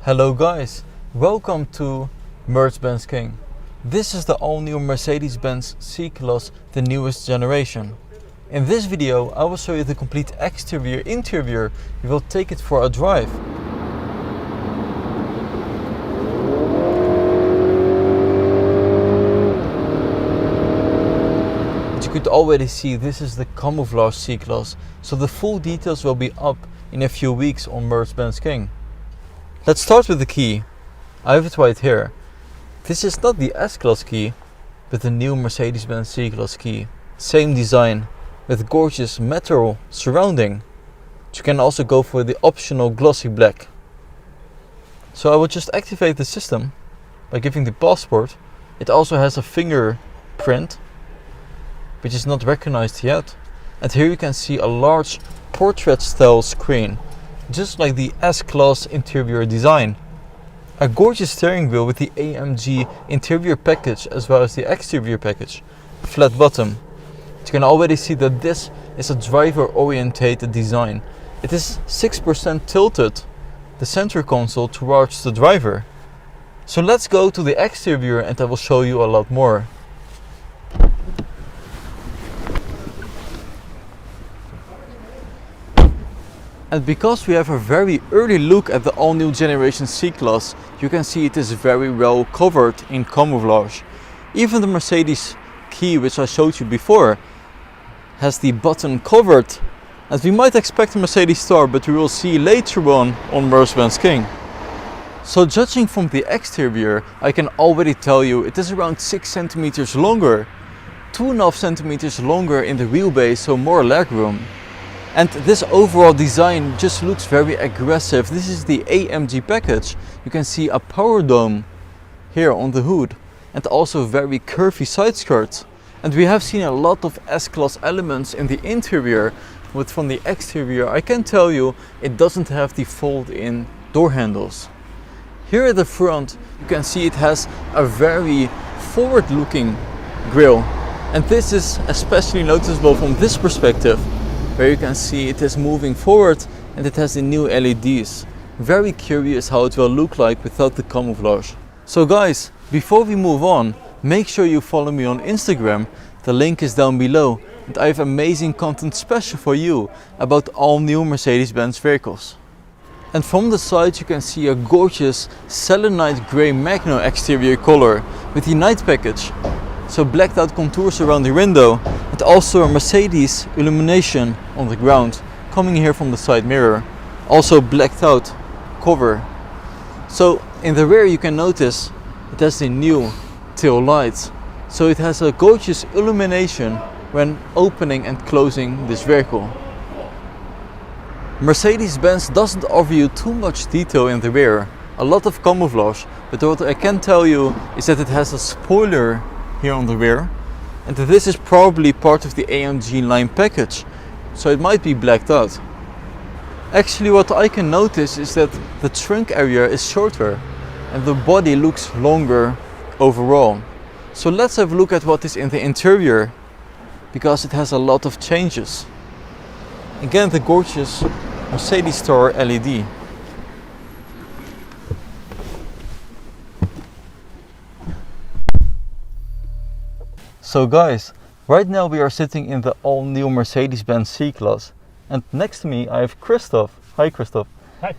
Hello guys, welcome to Mercedes-Benz King. This is the all-new Mercedes-Benz C-Class, the newest generation. In this video I will show you the complete exterior interior. We will take it for a drive. As you could already see, this is the camouflage C-Class, so the full details will be up in a few weeks on Mercedes-Benz King. Let's start with the key. I have it right here. This is not the S-Class key, but the new Mercedes-Benz C-Class key. Same design, with gorgeous metal surrounding. You can also go for the optional glossy black. So I will just activate the system by giving the passport. It also has a fingerprint, which is not recognized yet. And here you can see a large portrait style screen, just like the S-Class interior design. A gorgeous steering wheel with the AMG interior package as well as the exterior package. Flat bottom. You can already see that this is a driver orientated design. It is 6% tilted, the center console, towards the driver. So let's go to the exterior and I will show you a lot more. And because we have a very early look at the all-new generation C-Class, you can see it is very well covered in camouflage. Even the Mercedes key, which I showed you before, has the button covered. And we might expect a Mercedes star, but we will see later on Mercedes-Benz King. So judging from the exterior, I can already tell you it is around 6 centimeters longer. 2.5 centimeters longer in the wheelbase, so more legroom. And this overall design just looks very aggressive. This is the AMG package. You can see a power dome here on the hood and also very curvy side skirts. And we have seen a lot of S-Class elements in the interior, but from the exterior I can tell you it doesn't have the fold-in door handles. Here at the front you can see it has a very forward-looking grille, and this is especially noticeable from this perspective, where you can see it is moving forward and it has the new LEDs. Very curious how it will look like without the camouflage. So guys, before we move on, make sure you follow me on Instagram. The link is down below and I have amazing content special for you about all new Mercedes-Benz vehicles. And from the side you can see a gorgeous selenite grey Magno exterior color with the night package. So blacked out contours around the window and also a Mercedes illumination on the ground coming here from the side mirror. Also blacked out cover. So in the rear you can notice it has the new tail lights. So it has a gorgeous illumination when opening and closing this vehicle. Mercedes-Benz doesn't offer you too much detail in the rear. A lot of camouflage, but what I can tell you is that it has a spoiler here on the rear, and this is probably part of the AMG line package, so it might be blacked out. Actually, what I can notice is that the trunk area is shorter and the body looks longer overall. So let's have a look at what is in the interior, because it has a lot of changes. Again, the gorgeous Mercedes Star LED. So guys, right now we are sitting in the all-new Mercedes-Benz C-Class, and next to me I have Christoph. Hi Christoph. Hi.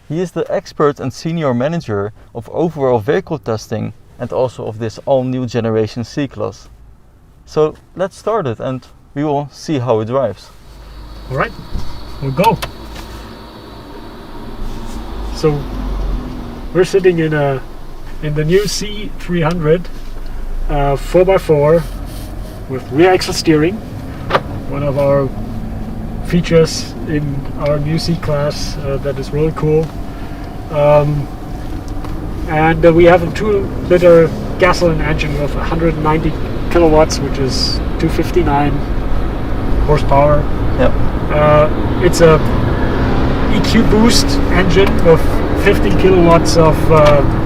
He is the expert and senior manager of overall vehicle testing and also of this all-new generation C-Class. So let's start it and we will see how it drives. Alright, we'll go. So we're sitting in the new C300 4x4 with rear axle steering, one of our features in our new C-Class that is really cool. And we have a 2-liter gasoline engine with 190 kilowatts, which is 259 horsepower. Yep. It's a EQ boost engine with 15 kilowatts of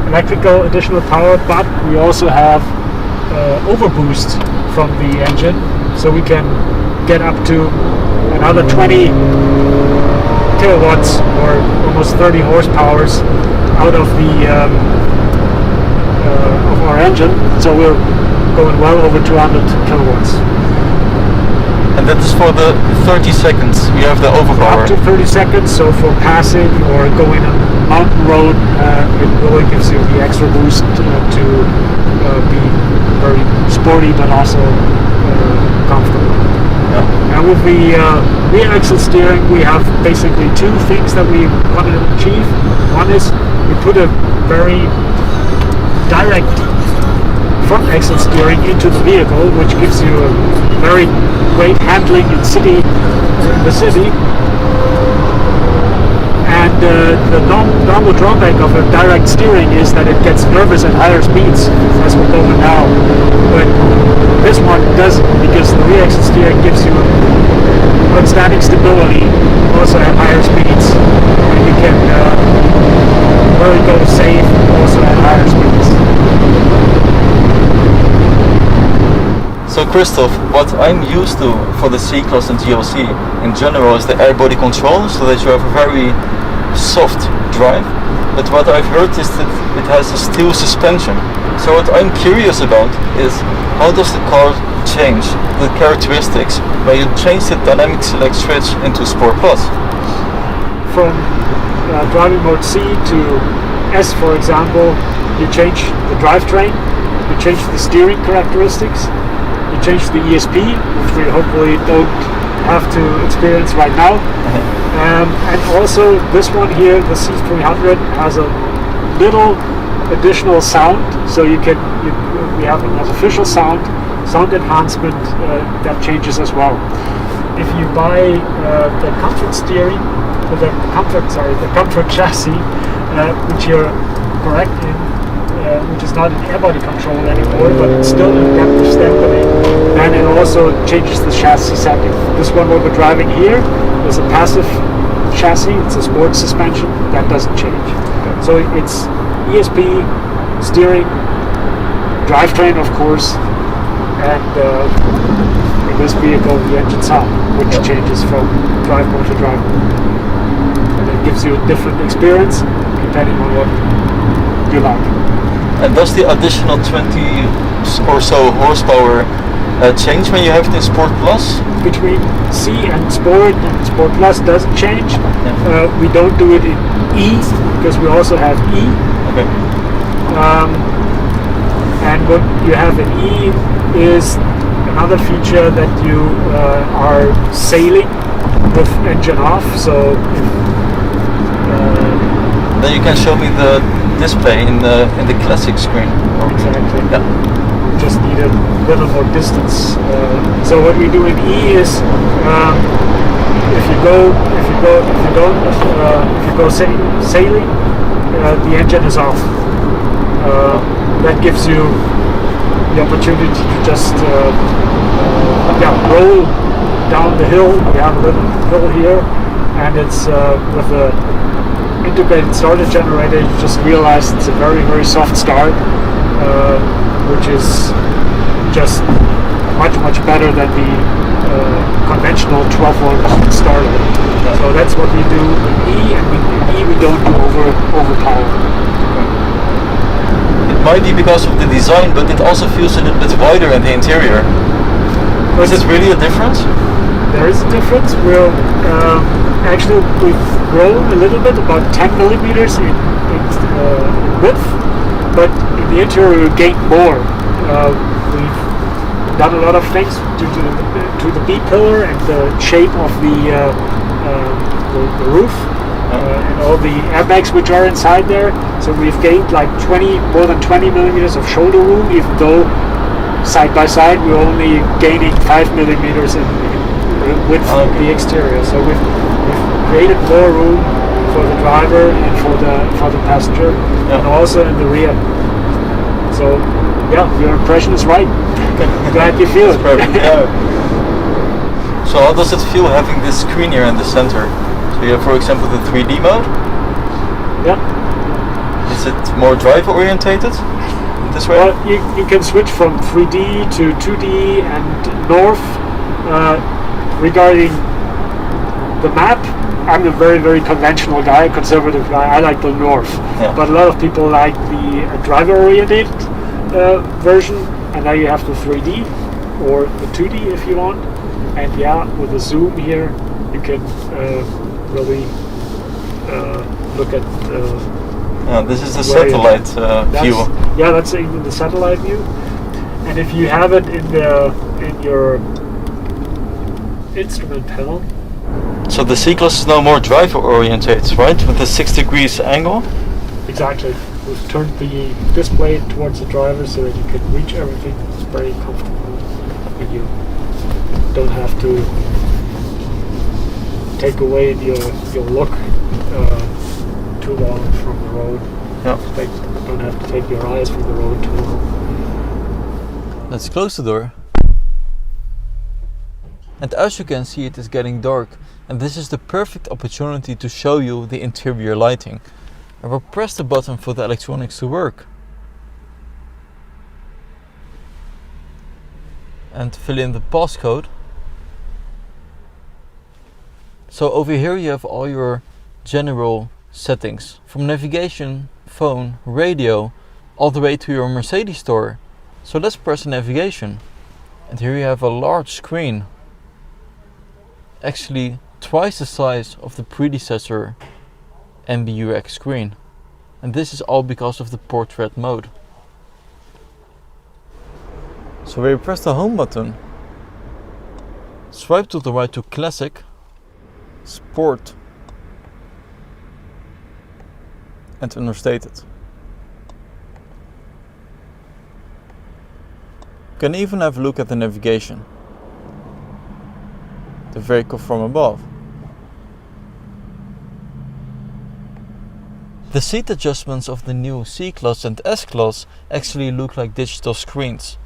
electrical additional power, but we also have overboost from the engine, so we can get up to another 20 kilowatts or almost 30 horsepowers out of our engine, so we're going well over 200 kilowatts. And that is for the 30 seconds. You have the overpower. Up to 30 seconds, so for passing or going on mountain road, it really gives you the extra boost to be very sporty but also comfortable. Yeah. And with the rear axle steering, we have basically two things that we want to achieve. One is we put a very direct front axle steering into the vehicle, which gives you a very great handling in the city. And the normal drawback of a direct steering is that it gets nervous at higher speeds, as we're going now. But this one doesn't, because the rear axle steering gives you outstanding stability, also at higher speeds, and you can really go safe also at higher speeds. So Christoph, what I'm used to for the C-Class and GLC in general is the air body control, so that you have a very soft drive. But what I've heard is that it has a steel suspension. So what I'm curious about is, how does the car change the characteristics when you change the dynamic select switch into Sport Plus? From driving mode C to S, for example, you change the drivetrain, you change the steering characteristics, you change the ESP, which we hopefully don't have to experience right now. And also this one here, the C300, has a little additional sound, so we have an artificial sound enhancement that changes as well. If you buy the comfort steering, the comfort chassis, which you're correct in, which is not an air body control anymore, but it's still an adaptive stability, and it also changes the chassis setting. This one what we're driving here is a passive chassis, it's a sports suspension, that doesn't change. So it's ESP, steering, drivetrain of course, and in this vehicle the engine sound, which changes from drive mode to drive mode. And it gives you a different experience depending on what you like. And does the additional 20 or so horsepower change when you have it in Sport Plus? Between C and Sport Plus doesn't change. Yeah. We don't do it in E because we also have E. Okay. And what you have in E is another feature that you are sailing with engine off. So then you can show me the display in the classic screen. exactly. Yeah. We just need a little more distance. So what we do in E is if you go sailing, the engine is off. That gives you the opportunity to just roll down the hill. We have a little hill here, and it's with the integrated starter generator. You just realize it's a very, very soft start, which is just much better than the conventional 12-volt starter. So that's what we do in E, and in E we don't do overpower. It might be because of the design, but it also feels a little bit wider in the interior. Is it really a difference? There is a difference. Actually we've grown a little bit, about 10 millimeters in width, but in the interior we gained more. We've done a lot of things to the B pillar and the shape of the roof. And all the airbags which are inside there. So we've gained like more than 20 millimeters of shoulder room, even though side by side we're only gaining 5 millimeters in width of the exterior. So we've created more room for the driver and for the passenger, and also in the rear. So yeah, your impression is right. Glad you feel it. Yeah. So how does it feel having this screen here in the center? So you have, for example, the 3D mode. Yeah. Is it more drive orientated this way? Well, you can switch from 3D to 2D and north. Regarding the map, I'm a very, very conventional guy, conservative guy. I like the North. Yeah. But a lot of people like the driver-oriented version, and now you have the 3D or the 2D if you want. And yeah, with the zoom here, you can really look at. This is the satellite view. Yeah, that's even the satellite view. And if you have it in your instrument panel. So the C-Class is now more driver oriented, right? With a 6 degrees angle? Exactly. We've turned the display towards the driver so that you can reach everything. It's very comfortable and you don't have to take away your look too long from the road. Yeah. You don't have to take your eyes from the road too long. Let's close the door. And as you can see, it is getting dark, and this is the perfect opportunity to show you the interior lighting. I will press the button for the electronics to work and fill in the passcode. So over here you have all your general settings, from navigation, phone, radio, all the way to your Mercedes store. So let's press navigation, and here you have a large screen, actually twice the size of the predecessor MBUX screen, and this is all because of the portrait mode. So when you press the home button, swipe to the right to classic, sport and understated. You can even have a look at the navigation, the vehicle from above. The seat adjustments of the new C-Class and S-Class actually look like digital screens.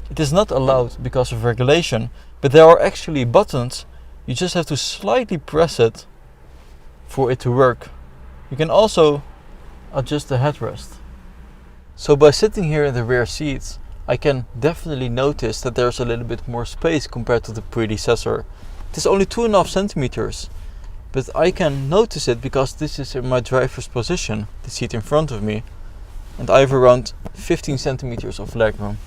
It is not allowed because of regulation, but there are actually buttons. You just have to slightly press it for it to work. You can also adjust the headrest. So by sitting here in the rear seats, I can definitely notice that there's a little bit more space compared to the predecessor. It is only 2.5 centimeters, but I can notice it because this is in my driver's position, the seat in front of me, and I have around 15 centimeters of legroom.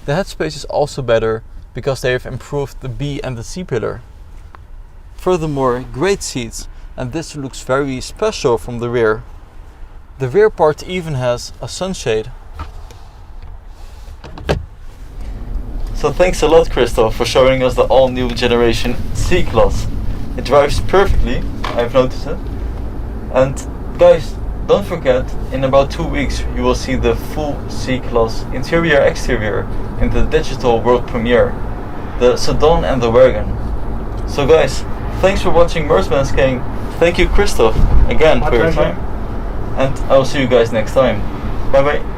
The headspace is also better because they have improved the B and the C pillar. Furthermore, great seats, and this looks very special from the rear. The rear part even has a sunshade. So thanks a lot, Christoph, for showing us the all-new generation C-Class. It drives perfectly, I've noticed it. And guys, don't forget, in about 2 weeks you will see the full C-Class interior exterior in the digital world premiere, the sedan and the wagon. So guys, thanks for watching Mercedes-Mansking. Thank you, Christoph, again, for your time. And I will see you guys next time. Bye bye.